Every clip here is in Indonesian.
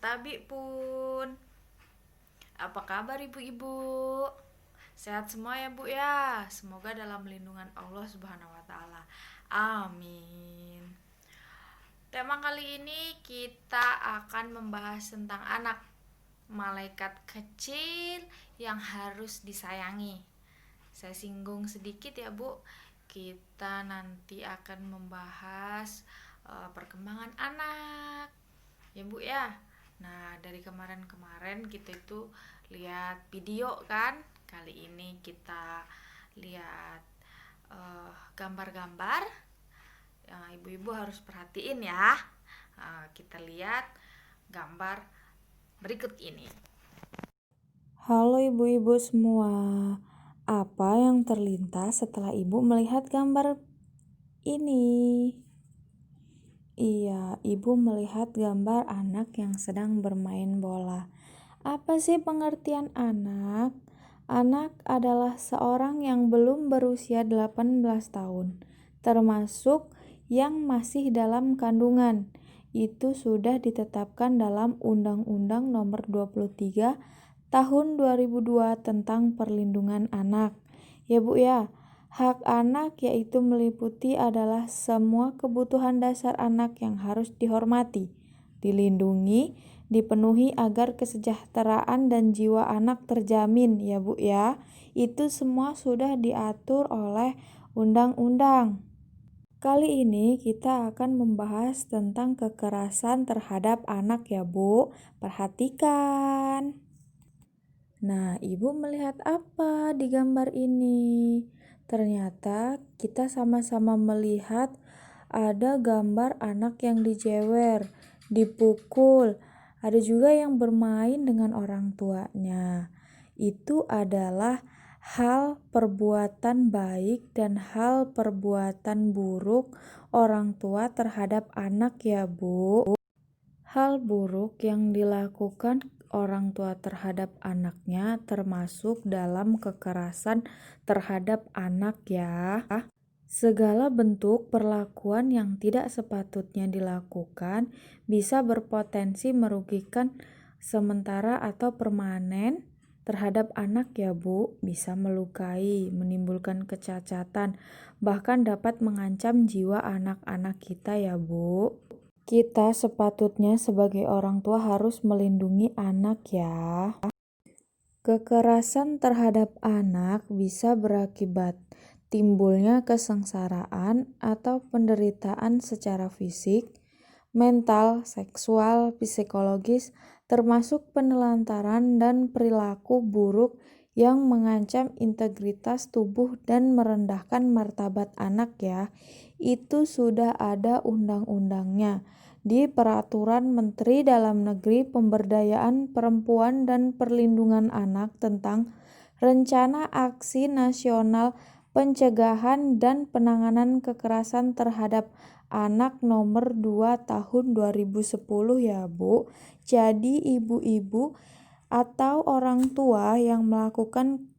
Tabi pun. Apa kabar ibu-ibu? Sehat semua ya bu ya. Semoga dalam lindungan Allah Subhanahu wa taala. Amin. Tema kali ini kita akan membahas tentang anak, malaikat kecil yang harus disayangi. Saya singgung sedikit ya bu. Kita nanti akan membahas perkembangan anak ya bu ya. Nah, dari kemarin-kemarin kita itu lihat video kan. Kali ini kita lihat gambar-gambar. Ibu-ibu harus perhatiin ya. Kita lihat gambar berikut ini. Halo ibu-ibu semua, apa yang terlintas setelah ibu melihat gambar ini? Iya, ibu melihat gambar anak yang sedang bermain bola. Apa sih pengertian anak? Anak adalah seorang yang belum berusia 18 tahun, termasuk yang masih dalam kandungan. Itu sudah ditetapkan dalam Undang-Undang Nomor 23 Tahun 2002 tentang perlindungan anak. Ya Bu ya, hak anak yaitu meliputi adalah semua kebutuhan dasar anak yang harus dihormati, dilindungi, dipenuhi agar kesejahteraan dan jiwa anak terjamin ya Bu ya. Itu semua sudah diatur oleh undang-undang. Kali ini kita akan membahas tentang kekerasan terhadap anak ya Bu. Perhatikan. Nah, ibu melihat apa di gambar ini? Ternyata kita sama-sama melihat ada gambar anak yang dijewer, dipukul, ada juga yang bermain dengan orang tuanya. Itu adalah hal perbuatan baik dan hal perbuatan buruk orang tua terhadap anak ya Bu. Hal buruk yang dilakukan orang tua terhadap anaknya termasuk dalam kekerasan terhadap anak ya. Segala bentuk perlakuan yang tidak sepatutnya dilakukan bisa berpotensi merugikan sementara atau permanen terhadap anak ya Bu, bisa melukai, menimbulkan kecacatan, bahkan dapat mengancam jiwa anak-anak kita ya Bu. Kita sepatutnya sebagai orang tua harus melindungi anak ya. Kekerasan terhadap anak bisa berakibat timbulnya kesengsaraan atau penderitaan secara fisik, mental, seksual, psikologis, termasuk penelantaran dan perilaku buruk yang mengancam integritas tubuh dan merendahkan martabat anak ya. Itu sudah ada undang-undangnya di Peraturan Menteri Dalam Negeri Pemberdayaan Perempuan dan Perlindungan Anak tentang Rencana Aksi Nasional Pencegahan dan Penanganan Kekerasan Terhadap Anak Nomor 2 Tahun 2010 ya Bu. Jadi ibu-ibu atau orang tua yang melakukan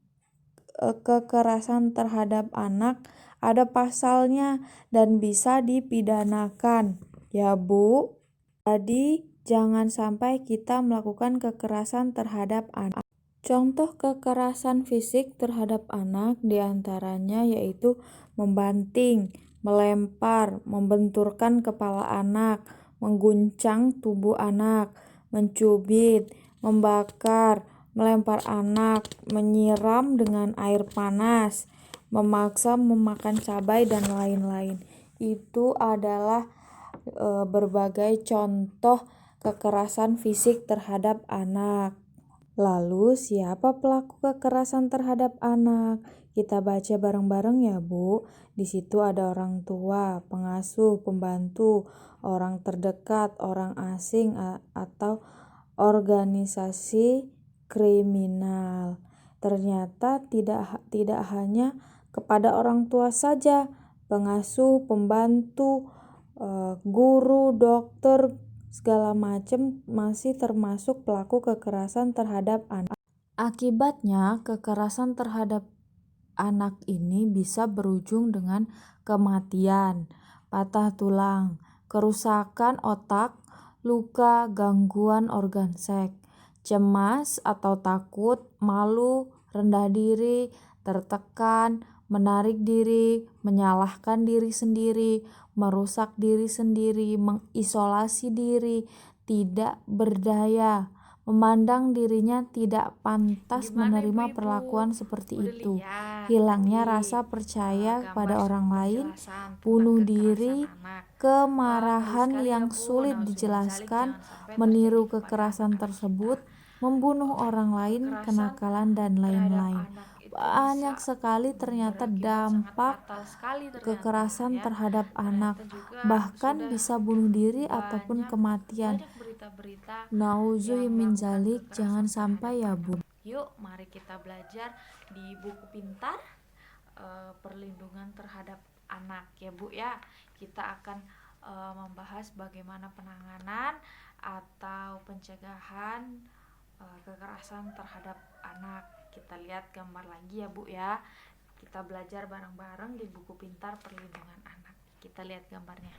kekerasan terhadap anak ada pasalnya dan bisa dipidanakan ya Bu. Jadi jangan sampai kita melakukan kekerasan terhadap anak. Contoh kekerasan fisik terhadap anak diantaranya yaitu membanting, melempar, membenturkan kepala anak, mengguncang tubuh anak, mencubit, membakar, melempar anak, menyiram dengan air panas, memaksa memakan cabai dan lain-lain. Itu adalah berbagai contoh kekerasan fisik terhadap anak. Lalu siapa pelaku kekerasan terhadap anak? Kita baca bareng-bareng ya Bu. Di situ ada orang tua, pengasuh, pembantu, orang terdekat, orang asing atau organisasi kriminal. Ternyata tidak hanya kepada orang tua saja, pengasuh, pembantu, guru, dokter, segala macam masih termasuk pelaku kekerasan terhadap anak. Akibatnya, kekerasan terhadap anak ini bisa berujung dengan kematian, patah tulang, kerusakan otak, luka, gangguan organ seks, cemas atau takut, malu, rendah diri, tertekan, menarik diri, menyalahkan diri sendiri, merusak diri sendiri, mengisolasi diri, tidak berdaya, memandang dirinya tidak pantas Gimana menerima ibu-ibu? perlakuan seperti Udah itu, lihat hilangnya tadi rasa percaya gambar pada orang sama lain, penjelasan tentang bunuh kekerasan diri, anak. Wah, ngeri kemarahan sekali ya yang Bu. sulit Nauzubillah min dzalik, dijelaskan, jangan sampai meniru terjadi kepada kekerasan anak-anak tersebut, kita. membunuh orang lain, Kekerasan kenakalan, dan terhadap lain-lain. anak itu Banyak bisa sekali ternyata berakibat sangat dampak fatal sekali ternyata kekerasan ya. terhadap anak, Ternyata juga bahkan sudah bisa bunuh diri ataupun banyak kematian. berita-berita yang Nauzubillah min melakukan dzalik, jangan kekerasan terhadap sampai ya anak. Bu. Yuk, mari kita belajar di buku pintar perlindungan terhadap anak ya Bu ya. Kita akan membahas bagaimana penanganan atau pencegahan kekerasan terhadap anak. Kita lihat gambar lagi ya Bu ya. Kita belajar bareng-bareng di buku pintar perlindungan anak. Kita lihat gambarnya.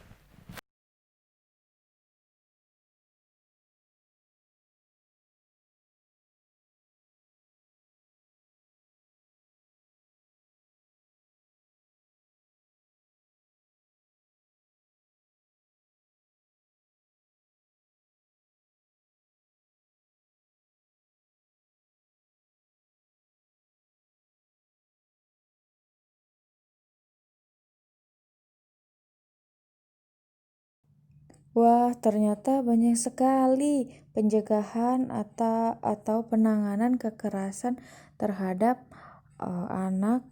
Wah, ternyata banyak sekali pencegahan atau penanganan kekerasan terhadap anak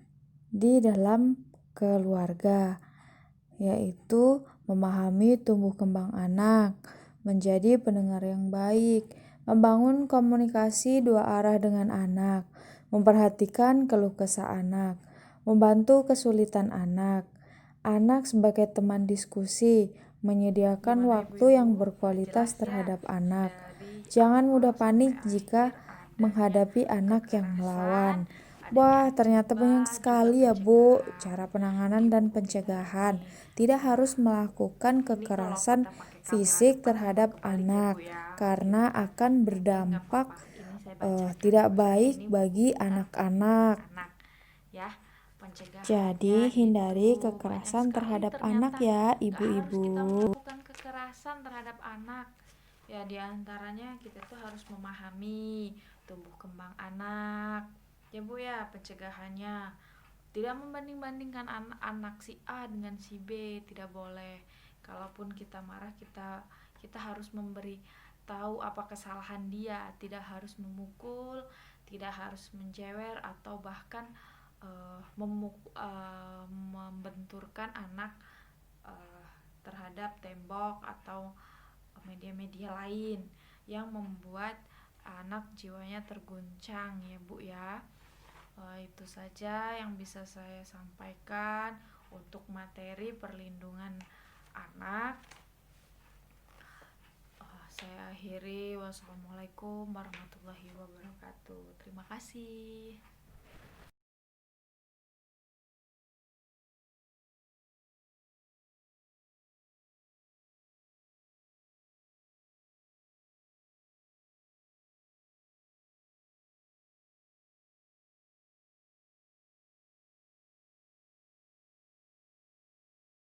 di dalam keluarga, yaitu memahami tumbuh kembang anak, menjadi pendengar yang baik, membangun komunikasi dua arah dengan anak, memperhatikan keluh kesah anak, membantu kesulitan anak sebagai teman diskusi, menyediakan Gimana waktu ibu-ibu? yang Jelas berkualitas ya terhadap anak. dari Jangan awal mudah sampai panik jika akhir adanya menghadapi anak yang kekerasan, melawan. adanya Wah, ternyata banyak hibah, juga sekali ya Bu pencegahan cara di penanganan dan buku pintar pencegahan. ini. Tidak Nah, harus melakukan ini kalau kekerasan kita pakai kamera fisik depan memang terhadap kebalik ya Bu anak ya. karena akan Tapi nggak berdampak apa-apa. Ini saya bacakan. tidak Bahwasanya baik ini buku bagi pintar anak-anak. perlindungan anak. Ya, pencegahannya Jadi itu hindari banyak kekerasan sekali terhadap anak ternyata. ya Nggak harus kita ibu-ibu. melakukan kekerasan terhadap anak. Ya, diantaranya kita tuh harus memahami tumbuh kembang anak. Ya Bu ya, pencegahannya tidak membanding-bandingkan anak si A dengan si B, tidak boleh. Kalaupun kita marah, kita harus memberi tahu apa kesalahan dia, tidak harus memukul, tidak harus menjewer atau bahkan membenturkan anak terhadap tembok atau media-media lain yang membuat anak jiwanya terguncang ya Bu ya. Itu saja yang bisa saya sampaikan untuk materi perlindungan anak. Saya akhiri. Wassalamualaikum warahmatullahi wabarakatuh. Terima kasih.